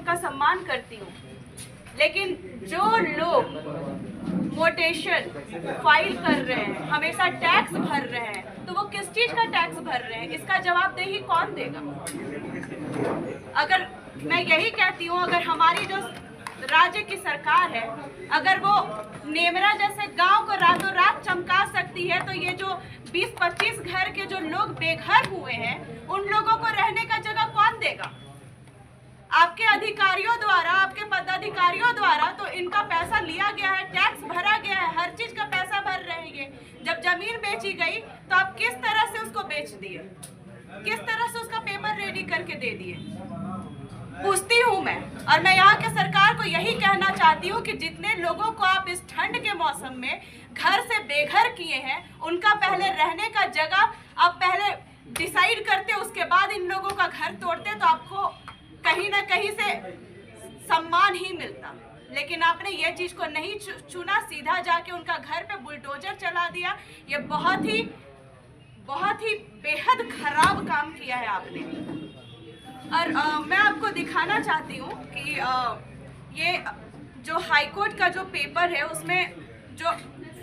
सबका सम्मान करती हूँ, लेकिन जो लोग मोटेशन फाइल कर रहे हैं, हमेशा टैक्स भर रहे हैं, तो वो किस चीज का टैक्स भर रहे हैं, इसका जवाबदेही कौन देगा? अगर मैं यही कहती हूँ, अगर हमारी जो राज्य की सरकार है, अगर वो नेमरा जैसे गांव को रातों रात चमका सकती है, तो ये जो 20-25 घर के जो लोग बेघर हुए हैं, उन लोगों को रहने का जगह कौन देगा? आपके अधिकारियों द्वारा, आपके पदाधिकारियों द्वारा तो इनका पैसा लिया गया है, टैक्स भरा गया है, हर चीज का पैसा भर रहे हैं ये। जब जमीन बेची गई तो आप किस तरह से उसको बेच दिए, किस तरह से उसका पेपर रेडी करके दे दिए? पूछती हूँ मैं, और मैं यहाँ के सरकार को यही कहना चाहती हूँ कि जितने लोगों को आप इस ठंड के मौसम में घर से बेघर किए हैं, उनका पहले रहने का जगह आप पहले डिसाइड करते, उसके बाद इन लोगों का घर तोड़ते, तो आपको कहीं ना कहीं से सम्मान ही मिलता। लेकिन आपने ये चीज को नहीं चुना, सीधा जाके उनका घर पे बुलडोजर चला दिया। ये बहुत ही बेहद खराब काम किया है आपने। और मैं आपको दिखाना चाहती हूँ कि ये जो हाईकोर्ट का जो पेपर है, उसमें जो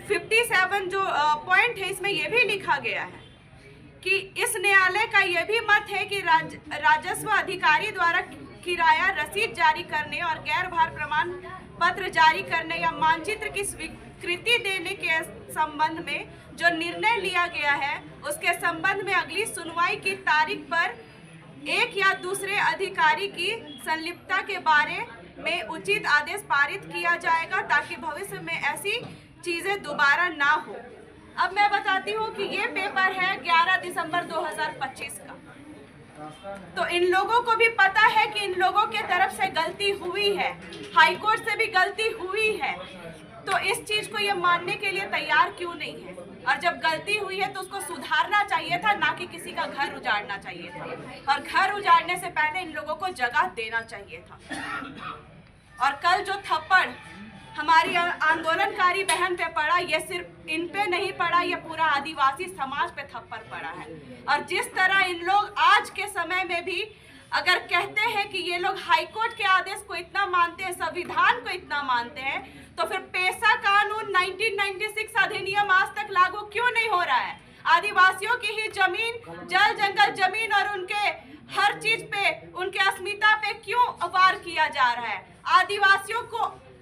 57 जो पॉइंट है, इसमें ये भी लिखा गया है कि इस न्यायालय का यह भी मत है कि राजस्व अधिकारी द्वारा किराया रसीद जारी करने और गैर भार प्रमाण पत्र जारी करने या मानचित्र की स्वीकृति देने के संबंध में जो निर्णय लिया गया है, उसके संबंध में अगली सुनवाई की तारीख पर एक या दूसरे अधिकारी की संलिप्तता के बारे में उचित आदेश पारित किया जाएगा, ताकि भविष्य में ऐसी चीजें दोबारा ना हो। अब मैं बताती हूँ कि ये पेपर है 11 दिसंबर 2025 का। तो इन लोगों को भी पता है कि इन लोगों के तरफ से गलती हुई है, हाईकोर्ट से भी गलती हुई है, तो इस चीज को ये मानने के लिए तैयार क्यों नहीं है? और जब गलती हुई है तो उसको सुधारना चाहिए था, ना कि किसी का घर उजाड़ना चाहिए था। और घर उजाड़ने से पहले इन लोगों को जगह देना चाहिए था। और कल जो थप्पड़ हमारी आंदोलनकारी बहन पे पड़ा, ये सिर्फ इन पे नहीं पड़ा, ये पूरा आदिवासी समाज पे थप्पड़ पड़ा है। और जिस तरह इन लोग आज के समय में भी अगर कहते हैं कि ये लोग हाईकोर्ट के आदेश को इतना मानते हैं, संविधान को इतना मानते हैं, तो फिर पेशा कानून 1996 अधिनियम आज तक लागू क्यों नहीं हो रहा है? आदिवासियों की ही जमीन, जल जंगल जमीन और उनके हर चीज पे, उनके अस्मिता पे क्यों वार किया जा रहा है?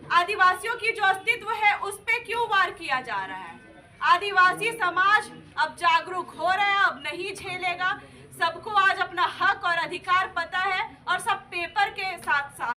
आदिवासियों की जो अस्तित्व है उस पे क्यों वार किया जा रहा है? आदिवासी समाज अब जागरूक हो रहा है, अब नहीं झेलेगा। सबको आज अपना हक और अधिकार पता है, और सब पेपर के साथ साथ